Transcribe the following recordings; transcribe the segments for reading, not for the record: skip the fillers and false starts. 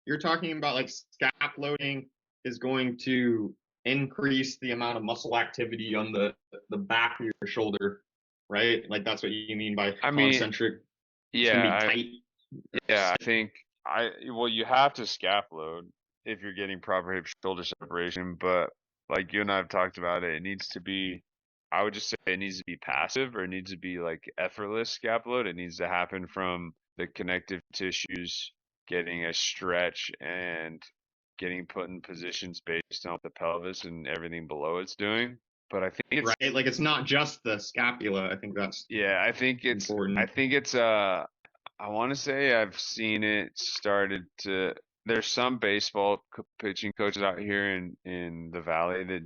you're talking about like scap loading is going to increase the amount of muscle activity on the back of your shoulder, right? Like that's what you mean by I mean, concentric. It's gonna be yeah, tight. yeah, I think well, you have to scap load if you're getting proper hip shoulder separation, but like you and I have talked about it, it needs to be, I would just say it needs to be passive or it needs to be like effortless scap load. It needs to happen from the connective tissues getting a stretch and getting put in positions based on what the pelvis and everything below it's doing. But I think it's, Right? Like it's not just the scapula. I think that's yeah, I important. think it's, I want to say I've seen it started to. There's some baseball pitching coaches out here in the valley that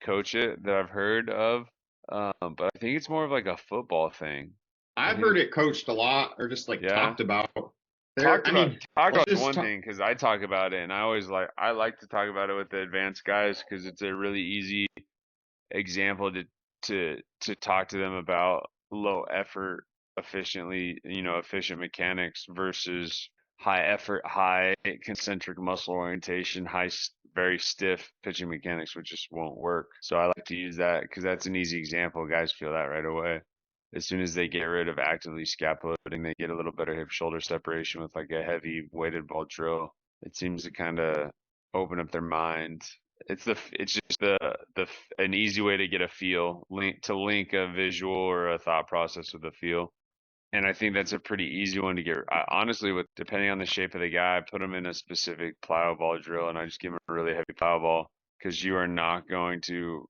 coach it that I've heard of, but I think it's more of like a football thing. I I've heard think, it coached a lot or just like yeah, talked about. There, I mean, talked let's about just one talk. thing because I talk about it and I like to talk about it with the advanced guys because it's a really easy example to talk to them about low effort efficient mechanics versus high effort, high concentric muscle orientation, very stiff pitching mechanics, which just won't work. So I like to use that because that's an easy example. Guys feel that right away. As soon as they get rid of actively scapulating, they get a little better hip shoulder separation with like a heavy weighted ball drill. It seems to kind of open up their mind. It's just an easy way to get a feel, link a visual or a thought process with a feel. And I think that's a pretty easy one to get. Honestly, with depending on the shape of the guy, I put him in a specific plyo ball drill, and I just give him a really heavy plyo ball because you are not going to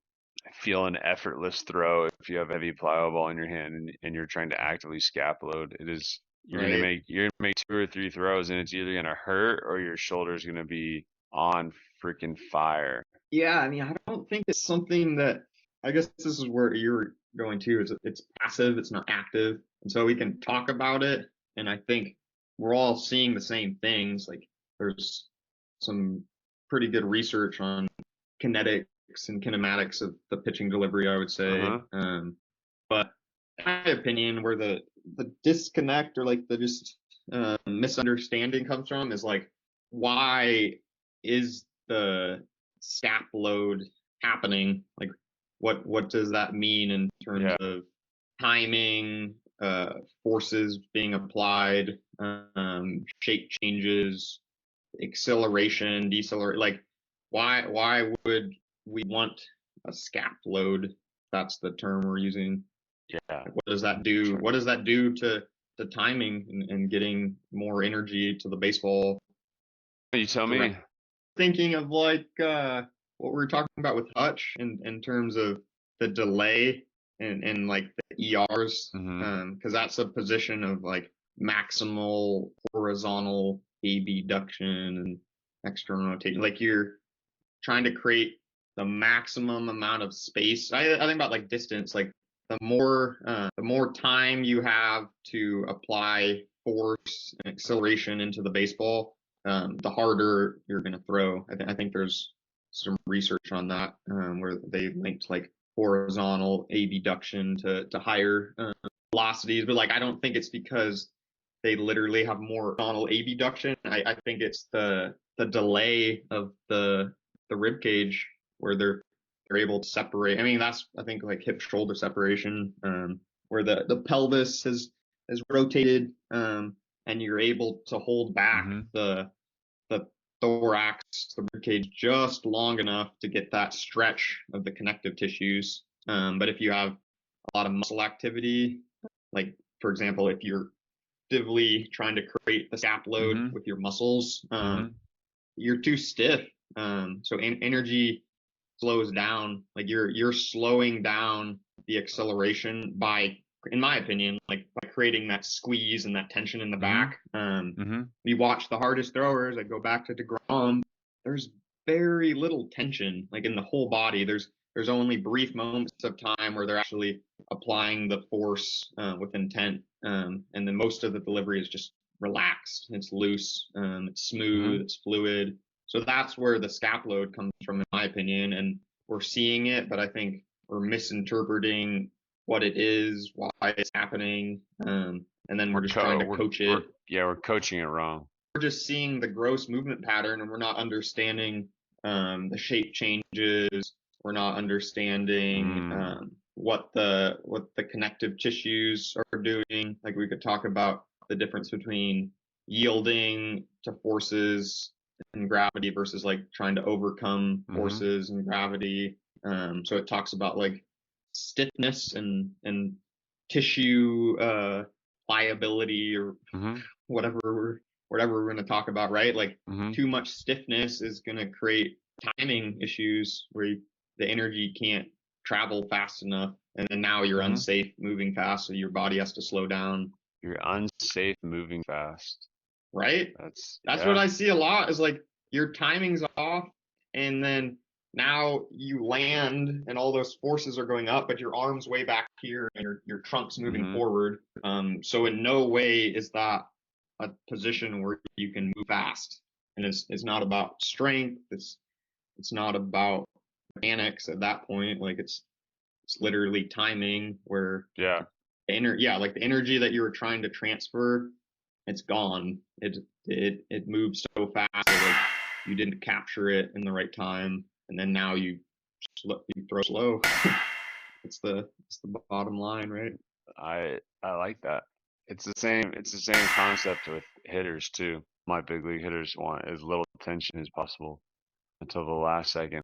feel an effortless throw if you have a heavy plyo ball in your hand and you're trying to actively scap load. It is Right? you're gonna make two or three throws, and it's either gonna hurt or your shoulder's gonna be on freaking fire. Yeah, I mean, I don't think it's something that I guess this is where you're going to. It's passive, it's not active, and so we can talk about it. And I think we're all seeing the same things. Like there's some pretty good research on kinetics and kinematics of the pitching delivery, I would say. Uh-huh. But in my opinion, where the disconnect or like the just misunderstanding comes from is like why is the scap load happening? Like what does that mean in terms Yeah. of timing, forces being applied, shape changes, acceleration, decelerate? Like why would we want a scap load? That's the term we're using. Yeah. Like, what does that do? Sure. What does that do to timing and getting more energy to the baseball You tell direct? me. Thinking of like what we were talking about with Hutch in terms of the delay and like the ERs, Hmm. because that's a position of like maximal horizontal abduction and external rotation. Like you're trying to create the maximum amount of space. I think about like distance, like the more time you have to apply force and acceleration into the baseball, the harder you're going to throw. I think there's some research on that where they linked like horizontal abduction to higher velocities, but like I don't think it's because they literally have more horizontal abduction. I think it's the delay of the rib cage where they're able to separate. I mean, that's I think like hip shoulder separation, where the pelvis has rotated, and you're able to hold back Hmm. the thorax, the rib cage, just long enough to get that stretch of the connective tissues. But if you have a lot of muscle activity, like for example, if you're actively trying to create the scap load Hmm. with your muscles, Hmm. you're too stiff. So energy slows down. Like you're slowing down the acceleration by, in my opinion, like by creating that squeeze and that tension in the Hmm. back. Hmm. You watch the hardest throwers. I go back to Degrom. There's very little tension, like in the whole body. There's only brief moments of time where they're actually applying the force with intent, and then most of the delivery is just relaxed. It's loose. It's smooth. Hmm. It's fluid. So that's where the scap load comes from, in my opinion. And we're seeing it, but I think we're misinterpreting what it is, why it's happening, and then we're just trying to coach We're it. yeah, we're coaching it wrong. just seeing the gross movement pattern and we're not understanding the shape changes. We're not understanding what the connective tissues are doing. Like we could talk about the difference between yielding to forces and gravity versus like trying to overcome forces and gravity. So it talks about like stiffness and tissue pliability or whatever we're going to talk about, right? Like too much stiffness is going to create timing issues where the energy can't travel fast enough, and then now you're unsafe moving fast, so your body has to slow down. You're unsafe moving fast. Right? That's what I see a lot is like your timing's off, and then now you land and all those forces are going up, but your arm's way back here and your trunk's moving forward. So in no way is that a position where you can move fast. And it's not about strength. It's not about mechanics at that point. Like it's literally timing where yeah, like the energy that you were trying to transfer, it's gone. It moves so fast that like you didn't capture it in the right time, and then now you throw slow. it's the bottom line, right? I like that. It's the same concept with hitters too. My big league hitters want as little tension as possible until the last second.